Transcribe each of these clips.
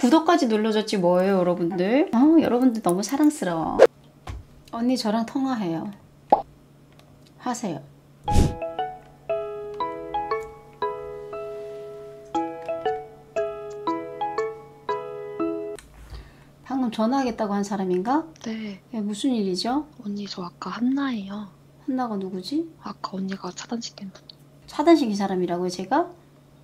구독까지 눌러줬지 뭐예요 여러분들. 여러분들 너무 사랑스러워. 언니 저랑 통화해요. 하세요. 방금 전화하겠다고 한 사람인가? 네. 무슨 일이죠? 언니 저 아까 한나예요. 한나가 누구지? 아까 언니가 차단시킨 분. 차단시킨 사람이라고요 제가?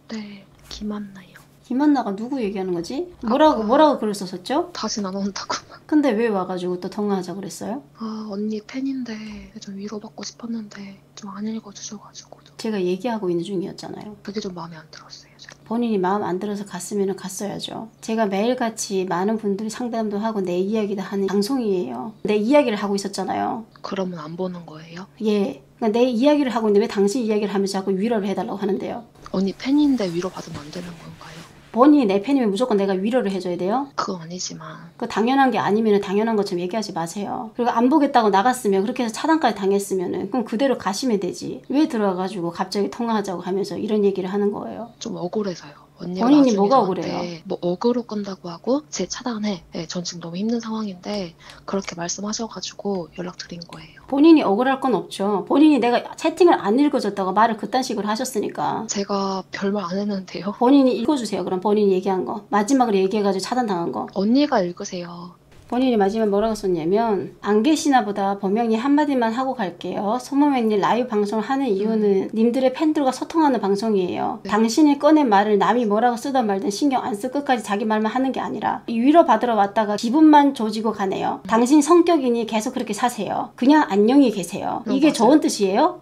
네. 김한나요. 김한나가 누구 얘기하는 거지? 뭐라고 글을 썼었죠? 다신 안 온다고. 근데 왜 와가지고 또 통화하자고 그랬어요? 언니 팬인데 좀 위로받고 싶었는데 좀 안 읽어주셔가지고 제가 얘기하고 있는 중이었잖아요. 그게 좀 마음에 안 들었어요. 제가. 본인이 마음 안 들어서 갔으면 갔어야죠. 제가 매일같이 많은 분들이 상담도 하고 내 이야기도 하는 방송이에요. 내 이야기를 하고 있었잖아요. 그러면 안 보는 거예요? 예. 그러니까 내 이야기를 하고 있는데 왜 당신 이야기를 하면서 자꾸 위로를 해달라고 하는데요? 언니 팬인데 위로받으면 안 되는 건가요? 본인이 내 팬이면 무조건 내가 위로를 해줘야 돼요? 그건 아니지만. 그 당연한 게 아니면 당연한 것처럼 얘기하지 마세요. 그리고 안 보겠다고 나갔으면 그렇게 해서 차단까지 당했으면은 그럼 그대로 가시면 되지. 왜 들어와가지고 갑자기 통화하자고 하면서 이런 얘기를 하는 거예요? 좀 억울해서요. 언니가 본인이 나중에 뭐가 저한테 억울해요? 뭐 어그로 끈다고 하고 제 차단해. 네, 전 지금 너무 힘든 상황인데 그렇게 말씀하셔가지고 연락드린 거예요. 본인이 억울할 건 없죠. 본인이 내가 채팅을 안 읽어줬다고 말을 그딴 식으로 하셨으니까. 제가 별말 안 했는데요. 본인이 읽어주세요. 그럼 본인이 얘기한 거. 마지막으로 얘기해가지고 차단당한 거. 언니가 읽으세요. 본인이 마지막에 뭐라고 썼냐면 안 계시나 보다 범영이 한마디만 하고 갈게요. 소모맹님 라이브 방송을 하는 이유는 님들의 팬들과 소통하는 방송이에요. 네. 당신이 꺼낸 말을 남이 뭐라고 쓰던 말든 신경 안 쓰고 끝까지 자기 말만 하는 게 아니라 위로 받으러 왔다가 기분만 조지고 가네요. 당신 성격이니 계속 그렇게 사세요. 그냥 안녕히 계세요. 이게 맞아요. 좋은 뜻이에요?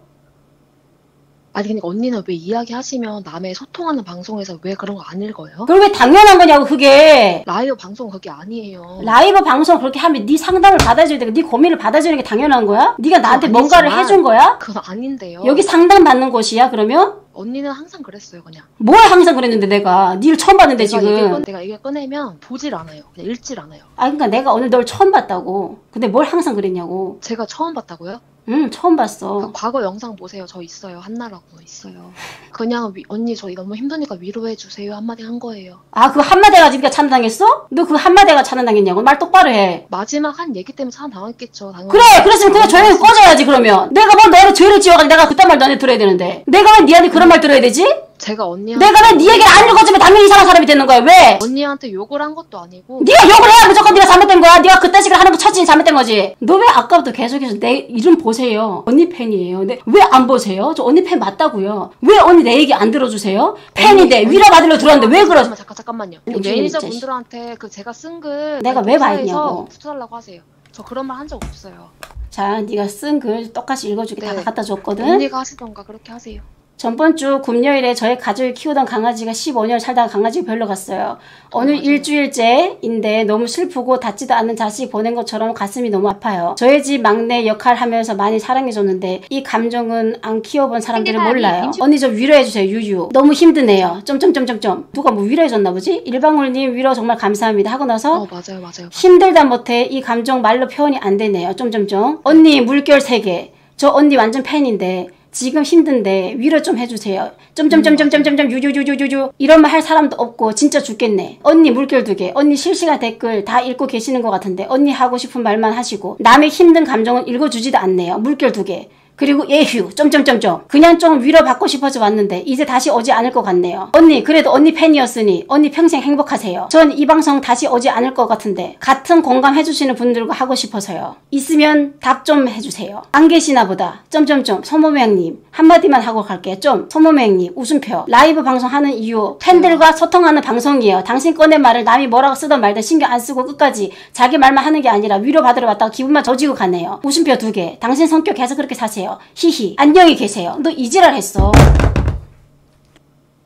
아니 그러니까 언니는 왜 이야기하시면 남의 소통하는 방송에서 왜 그런 거 안 읽어요? 그럼 왜 당연한 거냐고 그게. 라이브 방송 그게 아니에요. 라이브 방송 그렇게 하면 네 상담을 받아줘야 되고 네 고민을 받아주는 게 당연한 거야? 네가 나한테 아니지만 뭔가를 해준 거야? 그건 아닌데요. 여기 상담 받는 곳이야 그러면? 언니는 항상 그랬어요 그냥. 뭘 항상 그랬는데 내가 니를 처음 봤는데 지금. 내가 이게 꺼내면 보질 않아요. 그냥 읽질 않아요. 그러니까 내가 오늘 널 처음 봤다고. 근데 뭘 항상 그랬냐고. 제가 처음 봤다고요? 응 처음 봤어. 그 과거 영상 보세요. 저 있어요. 한나라고 있어요. 그냥 언니 저 너무 힘드니까 위로해 주세요 한마디 한 거예요. 그 한마디 가지고 네가 차단당했어? 너 그 한마디가 차단당했냐고. 말 똑바로 해. 마지막 한 얘기 때문에 차단당했겠죠. 당연히. 그래 그랬으면 그냥 조용히 꺼져야지 그러면. 내가 뭐 너를 죄를 지어가지고 내가 그딴 말 너한테 들어야 되는데 내가 왜 니한테 그런 말 들어야 되지? 제가 언니한테 내가 왜 네 얘기를 안 읽어주면 당연히 이상한 사람이 되는 거야. 왜? 언니한테 욕을 한 것도 아니고 네가 욕을 해야 무조건 네가 잘못된 거야. 네가 그딴 식으로 하는 거 첫째는 잘못된 거지. 너 왜 아까부터 계속해서 내 이름 보세요. 언니 팬이에요. 왜 안 보세요? 저 언니 팬 맞다고요. 왜 언니 내 얘기 안 들어주세요? 팬인데 위로받으려 들어왔는데 왜 그러? 잠깐만요. 그 매니저 분들한테 그 제가 쓴 글 내가 왜 봤냐고. 붙여달라고 하세요. 저 그런 말 한 적 없어요. 자, 네가 쓴 글 똑같이 읽어주게 다 갖다 줬거든. 언니가 하시던가 그렇게 하세요. 전번 주 금요일에 저희 가족이 키우던 강아지가 15년 살다가 강아지가 별로 갔어요. 오늘 맞아요. 일주일째인데 너무 슬프고 닿지도 않는 자식 보낸 것처럼 가슴이 너무 아파요. 저희 집 막내 역할 하면서 많이 사랑해줬는데 이 감정은 안 키워본 사람들은 몰라요. 언니 좀 위로해주세요. 유유. 너무 힘드네요. 점점점점점. 누가 뭐 위로해줬나 보지? 일방울님 위로 정말 감사합니다 하고 나서 맞아요. 힘들다 못해 이 감정 말로 표현이 안 되네요. 점점점. 언니 물결 3개. 저 언니 완전 팬인데 지금 힘든데 위로 좀 해주세요. 점점점점점점 유유유유유유 이런 말 할 사람도 없고 진짜 죽겠네. 언니 물결 2개. 언니 실시간 댓글 다 읽고 계시는 것 같은데 언니 하고 싶은 말만 하시고 남의 힘든 감정은 읽어주지도 않네요. 물결 2개. 그리고 예휴 점점점점 그냥 좀 위로받고 싶어서 왔는데 이제 다시 오지 않을 것 같네요. 언니 그래도 언니 팬이었으니 언니 평생 행복하세요. 전 이 방송 다시 오지 않을 것 같은데 같은 공감해주시는 분들과 하고 싶어서요. 있으면 답 좀 해주세요. 안 계시나 보다. 점점점 소모맹님 한마디만 하고 갈게요. 좀 소모맹님 웃음표 라이브 방송하는 이유 팬들과 소통하는 방송이에요. 당신 꺼낸 말을 남이 뭐라고 쓰던 말든 신경 안 쓰고 끝까지 자기 말만 하는 게 아니라 위로받으러 왔다가 기분만 저지고 가네요. 웃음표 2개. 당신 성격 계속 그렇게 사세요. 히히 안녕히 계세요. 너 이지랄 했어.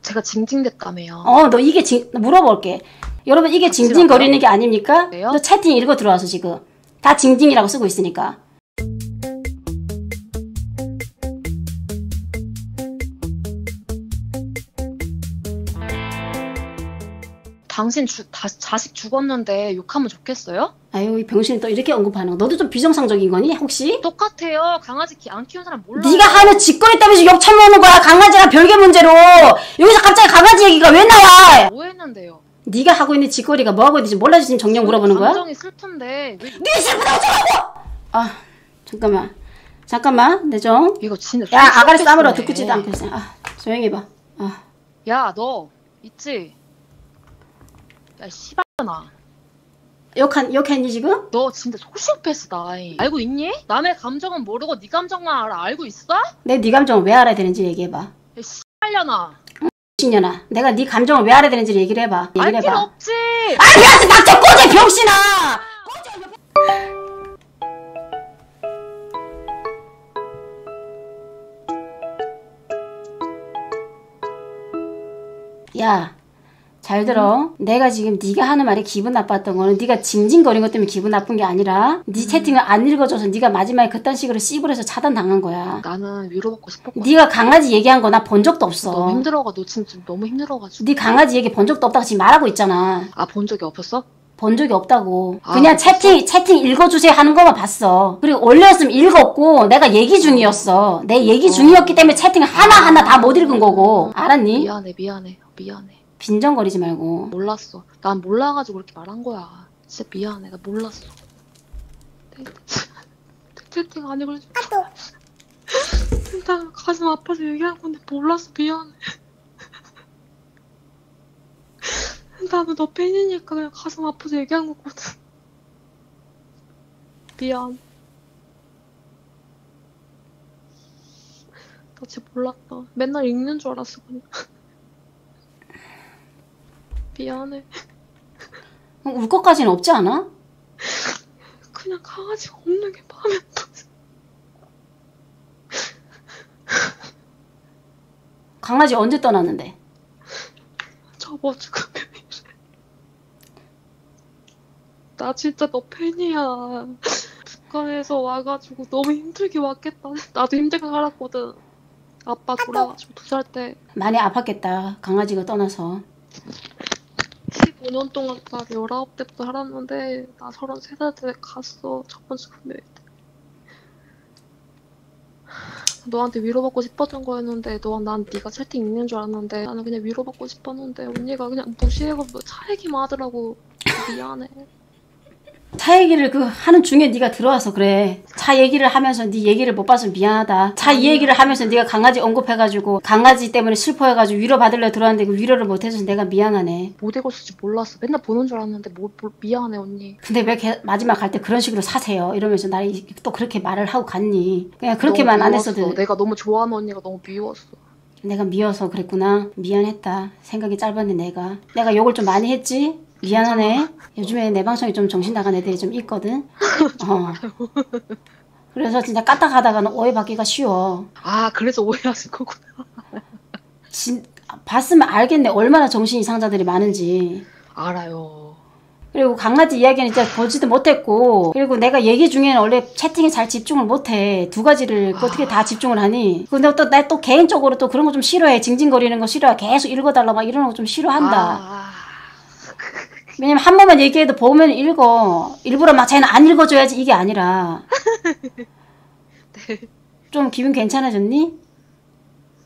제가 징징댔다며요. 너 이게 물어볼게. 여러분 이게 징징거리는 게 아닙니까? 왜요? 너 채팅 읽어 들어와서 지금 다 징징이라고 쓰고 있으니까. 당신 자식 죽었는데 욕하면 좋겠어요? 아유 이 병신이 또 이렇게 언급하는 거. 너도 좀 비정상적인 거니 혹시? 똑같아요. 강아지 안 키우는 사람 몰라요. 네가 하는 짓거리 때문에 욕 처먹는 거야. 강아지랑 별개 문제로. 여기서 갑자기 강아지 얘기가 왜 나와? 뭐 했는데요? 네가 하고 있는 짓거리가 뭐하고 있는지 몰라서 지금 정녕 물어보는 거야? 감정이 슬픈데 왜 네 슬프다고 어쩌라고! 아 잠깐만 내 좀. 이거 진짜 야 아가리 싸물어 네 듣지도 않고 있어. 조용히 해봐. 야, 너 있지? 야, 씨발잖아. 욕했니 지금? 너 진짜 소시오패스다. 알고 있니? 남의 감정은 모르고 네 감정만 알고 있어? 내 네 감정을 왜 알아야 되는지 얘기해봐. 야, 씨발려나. 신년아 내가 네 감정을 왜 알아야 되는지 얘기를 해봐. 알 얘기를 필요 해봐. 없지. 아니야 닥쳐 꺼져 병신아. 야, 잘 들어. 내가 지금 네가 하는 말에 기분 나빴던 거는 네가 징징거린 것 때문에 기분 나쁜 게 아니라 네 채팅을 안 읽어줘서 네가 마지막에 그딴 식으로 씨부려서 차단당한 거야. 나는 위로받고 싶었거든. 네가 강아지 얘기한 거 나 본 적도 없어. 너무 힘들어가. 너 진짜 너무 힘들어가지고. 네 강아지 얘기 본 적도 없다고 지금 말하고 있잖아. 아, 본 적이 없었어? 본 적이 없다고. 아, 그냥 없었어? 채팅 읽어주세요 하는 거만 봤어. 그리고 올렸으면 읽었고 내가 얘기 중이었어. 내 얘기 중이었기 때문에 채팅을 하나하나 다 못 읽은 거고. 알았니? 미안해. 빈정거리지 말고. 몰랐어. 난 몰라가지고 그렇게 말한 거야. 진짜 미안해. 나 몰랐어. 채팅 안 읽을 줄 알았어. 나 가슴 아파서 얘기한 건데 몰랐어. 미안해. 나는 너 팬이니까 그냥 가슴 아파서 얘기한 거거든. 미안. 나 진짜 몰랐다. 맨날 읽는 줄 알았어 그냥. 미안해. 울 것까지는 없지 않아? 그냥 강아지가 없는 게 마음에 안 들어. 강아지 언제 떠났는데? 저번 주 금요일에. 나 진짜 너 팬이야. 북한에서 와가지고 너무 힘들게 왔겠다. 나도 힘들게 살았거든. 아빠 돌아가지고 2살 때 많이 아팠겠다. 강아지가 떠나서. 15년 동안 나 19대부터 살았는데 나 33살 때 갔어. 저번 주 금요일 때. 너한테 위로받고 싶었던 거였는데 난 네가 채팅 읽는 줄 알았는데 나는 그냥 위로받고 싶었는데 언니가 그냥 무시해고 차 얘기만 하더라고. 미안해. 차 얘기를 하는 중에 네가 들어와서 그래. 차 얘기를 하면서 네 얘기를 못 봐서 미안하다. 차 이 얘기를 하면서 네가 강아지 언급해가지고 강아지 때문에 슬퍼해가지고 위로 받으려 들어왔는데 그 위로를 못해서 내가 미안하네. 못 읽었을지 몰랐어. 맨날 보는 줄 알았는데 미안해 언니. 근데 왜 마지막 갈 때 그런 식으로 사세요? 이러면서 나를 또 그렇게 말을 하고 갔니? 그냥 그렇게만 안 했어도. 내가 너무 좋아하는 언니가 너무 미웠어. 내가 미워서 그랬구나. 미안했다. 생각이 짧았네 내가 욕을 좀 많이 했지? 미안하네. 요즘에 내 방송에 좀 정신 나간 애들이 좀 있거든. 그래서 진짜 까딱하다가는 오해받기가 쉬워. 아 그래서 오해하신 거구나. 봤으면 알겠네. 얼마나 정신 이상자들이 많은지. 알아요. 그리고 강아지 이야기는 진짜 보지도 못했고, 그리고 내가 얘기 중에는 원래 채팅에 잘 집중을 못해. 두 가지를 어떻게 다 집중을 하니? 근데 나 또 개인적으로 또 그런 거 좀 싫어해. 징징거리는 거 싫어해. 계속 읽어달라 막 이러는 거 좀 싫어한다. 왜냐면 한 번만 얘기해도 보면 읽어. 일부러 막 쟤는 안 읽어줘야지 이게 아니라. 네. 좀 기분 괜찮아졌니?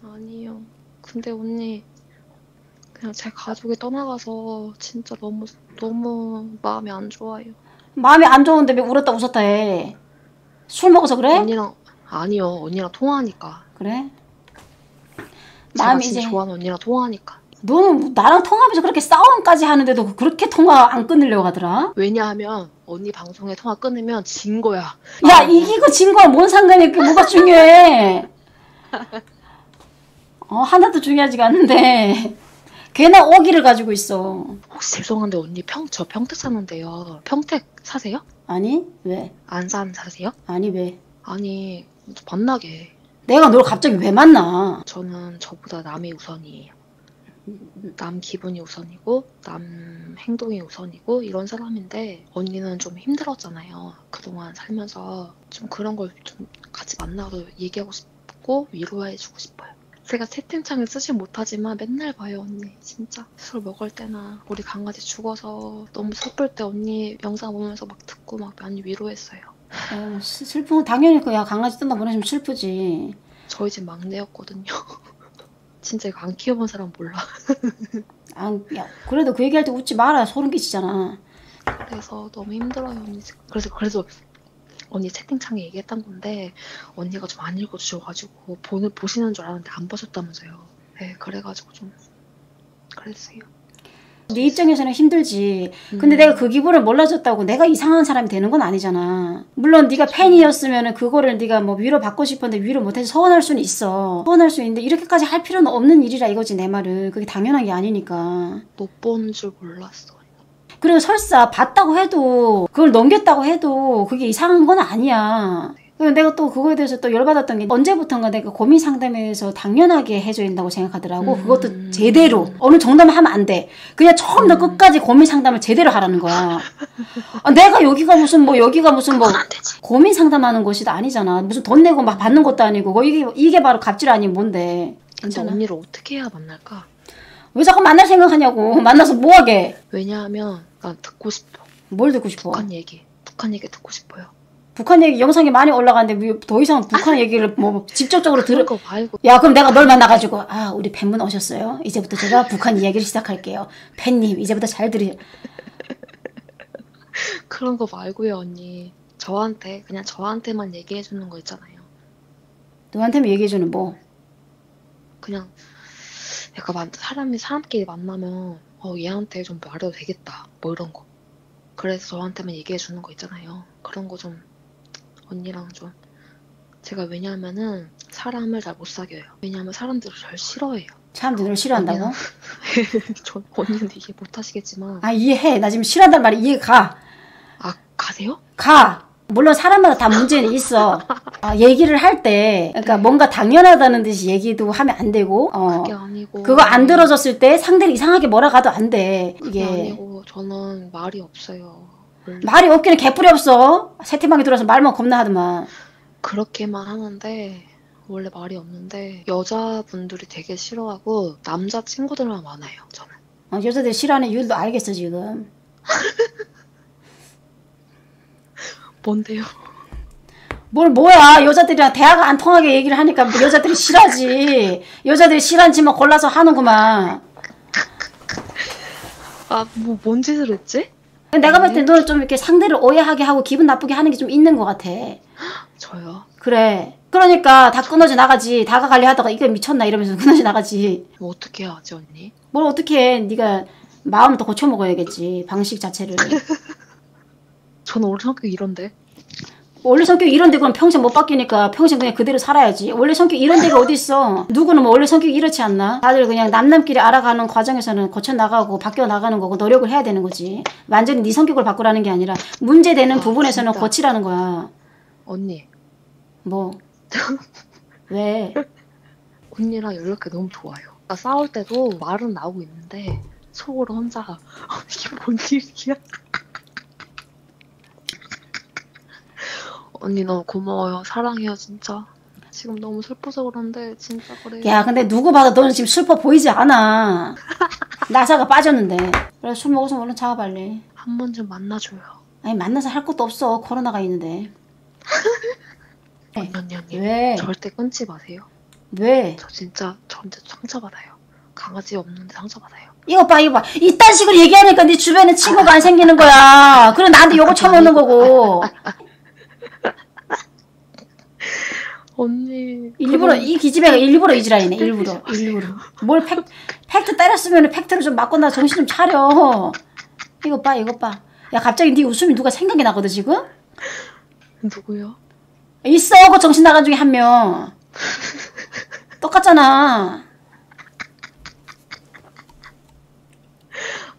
아니요. 근데 언니 그냥 제 가족이 떠나가서 진짜 너무 마음이 안 좋아요. 마음이 안 좋은데 왜 울었다 웃었다 해? 술 먹어서 그래? 아니요. 언니랑 통화하니까. 그래? 마음이 진짜 좋아하는 언니랑 통화하니까. 너는 나랑 통화하면서 그렇게 싸움까지 하는데도 그렇게 통화 안 끊으려고 하더라? 왜냐하면 언니 방송에 통화 끊으면 진 거야. 야 이기고 진 거야 뭔 상관이야. 그게 뭐가 중요해. 하나도 중요하지가 않는데 괜한 오기를 가지고 있어. 혹시 죄송한데 언니 저 평택 사는데요. 평택 사세요? 아니 왜? 안산 사세요? 아니 왜? 아니 만나게. 내가 널 갑자기 왜 만나? 저는 저보다 남이 우선이에요. 남 기분이 우선이고 남 행동이 우선이고 이런 사람인데 언니는 좀 힘들었잖아요. 그동안 살면서 좀 그런 걸 좀 같이 만나서 얘기하고 싶고 위로해주고 싶어요. 제가 채팅창을 쓰지 못하지만 맨날 봐요 언니. 진짜 술 먹을 때나 우리 강아지 죽어서 너무 슬플 때 언니 영상 보면서 막 듣고 막 많이 위로했어요. 슬픈 건 당연히 그야. 강아지 떠나보내시면 슬프지. 저희 집 막내였거든요. 진짜 이거 안 키워본 사람 몰라. 아, 야, 그래도 그 얘기할 때 웃지 마라. 소름 끼치잖아. 그래서 너무 힘들어요, 언니. 그래서 언니 채팅창에 얘기했던 건데 언니가 좀 안 읽어주셔가지고 보시는 줄 알았는데 안 보셨다면서요. 네, 그래가지고 좀 그랬어요. 네 입장에서는 힘들지. 근데 내가 그 기분을 몰라줬다고 내가 이상한 사람이 되는 건 아니잖아. 물론 네가 팬이었으면은 그거를 네가 뭐 위로 받고 싶었는데 위로 못해서 서운할 수는 있어. 서운할 수 있는데 이렇게까지 할 필요는 없는 일이라 이거지 내 말은. 그게 당연한 게 아니니까. 못 보는 줄 몰랐어. 그리고 설사 봤다고 해도 그걸 넘겼다고 해도 그게 이상한 건 아니야. 그리고 내가 또 그거에 대해서 또 열받았던 게 언제부턴가 내가 고민 상담에서 당연하게 해줘야 된다고 생각하더라고. 그것도 제대로. 어느 정도만 하면 안 돼. 그냥 처음부터 끝까지 고민 상담을 제대로 하라는 거야. 아, 내가 여기가 무슨 뭐 고민 상담하는 곳이 아니잖아. 무슨 돈 내고 막 받는 것도 아니고 이게 바로 갑질 아니면 뭔데. 근데 괜찮아? 언니를 어떻게 해야 만날까? 왜 자꾸 만날 생각하냐고. 만나서 뭐하게. 왜냐하면 난 듣고 싶어. 뭘 듣고 싶어? 북한 얘기 듣고 싶어요. 북한 얘기 영상이 많이 올라가는데 더 이상 북한 얘기를 뭐 직접적으로 그런 거 말고 야, 그럼 내가 널 만나가지고 아, 우리 팬분 오셨어요. 이제부터 제가 북한 이야기를 시작할게요. 팬님 이제부터 잘 그런 거 말고요, 언니. 그냥 저한테만 얘기해 주는 거 있잖아요. 너한테만 얘기해주는 뭐. 그냥 약간 사람끼리 만나면 얘한테 좀 말해도 되겠다 뭐 이런 거. 그래서 저한테만 얘기해 주는 거 있잖아요. 그런 거 좀 언니랑 좀 제가 왜냐하면은 사람을 잘 못 사귀어요. 왜냐하면 사람들을 잘 싫어해요. 사람들이 널 싫어한다고? 언니는 이해 못 하시겠지만 아, 이해해. 나 지금 싫어한다는 말이 이해가. 아, 가세요? 가. 물론 사람마다 다 문제는 있어. 얘기를 할 때 그러니까 뭔가 당연하다는 듯이 얘기도 하면 안 되고 그게 아니고 그거 안 들어줬을 때 상대를 이상하게 뭐라 가도 안 돼. 그게 이게 아니고 저는 말이 없어요. 원래. 말이 없기는 개뿔이 없어. 채팅방에 들어와서 말만 겁나 하더만. 그렇게만 하는데 원래 말이 없는데 여자분들이 되게 싫어하고 남자 친구들만 많아요. 저는. 여자들 싫어하는 이유도 알겠어 지금. 뭔데요? 뭐야. 여자들이랑 대화가 안 통하게 얘기를 하니까 여자들이 싫어하지. 여자들이 싫어하는 짓만 골라서 하는구만. 아, 뭐 뭔 짓을 했지? 내가 봤을 때 너는 좀 이렇게 상대를 오해하게 하고 기분 나쁘게 하는 게 좀 있는 것 같아. 저요? 그래. 그러니까 다 끊어져 나가지. 다가가려 하다가 이게 미쳤나 이러면서 끊어져 나가지. 뭐 어떻게 해야지 언니? 뭘 어떻게 해. 네가 마음을 더 고쳐먹어야겠지. 방식 자체를. 저는 원래 성격이 이런데. 원래 성격이 이런데 그럼 평생 못 바뀌니까 평생 그냥 그대로 살아야지. 원래 성격이 이런 데가 어딨어. 누구는 뭐 원래 성격이 이렇지 않나? 다들 그냥 남남끼리 알아가는 과정에서는 고쳐나가고 바뀌어나가는 거고 노력을 해야 되는 거지. 완전히 네 성격을 바꾸라는 게 아니라 문제되는 부분에서는 진짜. 고치라는 거야. 언니. 뭐? 왜? 언니랑 연락이 너무 좋아요. 나 싸울 때도 말은 나오고 있는데 속으로 혼자 이게 뭔 일이야? 언니 너무 고마워요. 사랑해요 진짜. 지금 너무 슬퍼서 그런데 진짜 그래요. 야, 근데 누구 봐도 너는 지금 슬퍼 보이지 않아. 나사가 빠졌는데. 그래, 술 먹어서 얼른 자가 빨리. 한 번 좀 만나줘요. 아니, 만나서 할 것도 없어. 코로나가 있는데. 언니. 왜? 절대 끊지 마세요. 왜? 저 진짜 상처받아요. 강아지 없는데 상처받아요. 이거 봐. 이딴 식으로 얘기하니까 네 주변에 친구가 안 생기는 거야. 그럼 나한테 요거 쳐먹는 거고. 언니. 일부러, 이 기집애가 일부러 이지랄이네. 일부러. 뭘 팩트 때렸으면 팩트로 좀 맞고 나 정신 좀 차려. 이거 봐. 야, 갑자기 네 웃음이 누가 생각이 나거든, 지금? 누구요? 있어, 그 정신 나간 중에 한 명. 똑같잖아.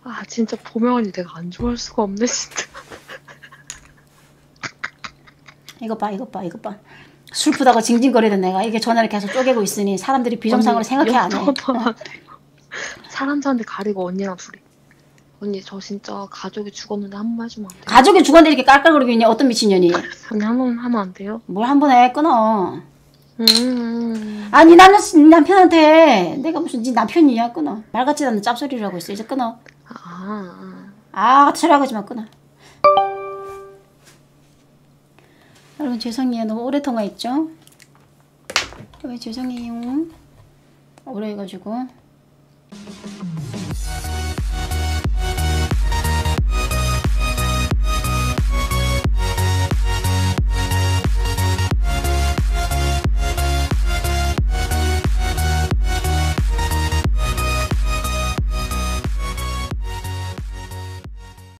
아 진짜 보면 언니 내가 안 좋아할 수가 없네 진짜. 이거 봐. 슬프다고 징징거리던 내가 이게 전화를 계속 쪼개고 있으니 사람들이 비정상으로 생각해 안 해. 사람들한테 가리고 언니랑 둘이. 언니 저 진짜 가족이 죽었는데 한 번 해주면 안 돼요? 가족이 죽었는데 이렇게 깔깔거리고 있냐? 어떤 미친년이. 언니 한 번 하면 안 돼요? 뭘 한 번 해, 끊어. 아니 나는 남편한테 내가 무슨 네 남편이야, 끊어. 말 같지도 않는 짭소리를 하고 있어. 이제 끊어. 같은 소리 하고 있지만 끊어. 여러분 죄송해요. 너무 오래 통화했죠? 왜 죄송해요. 오래 해가지고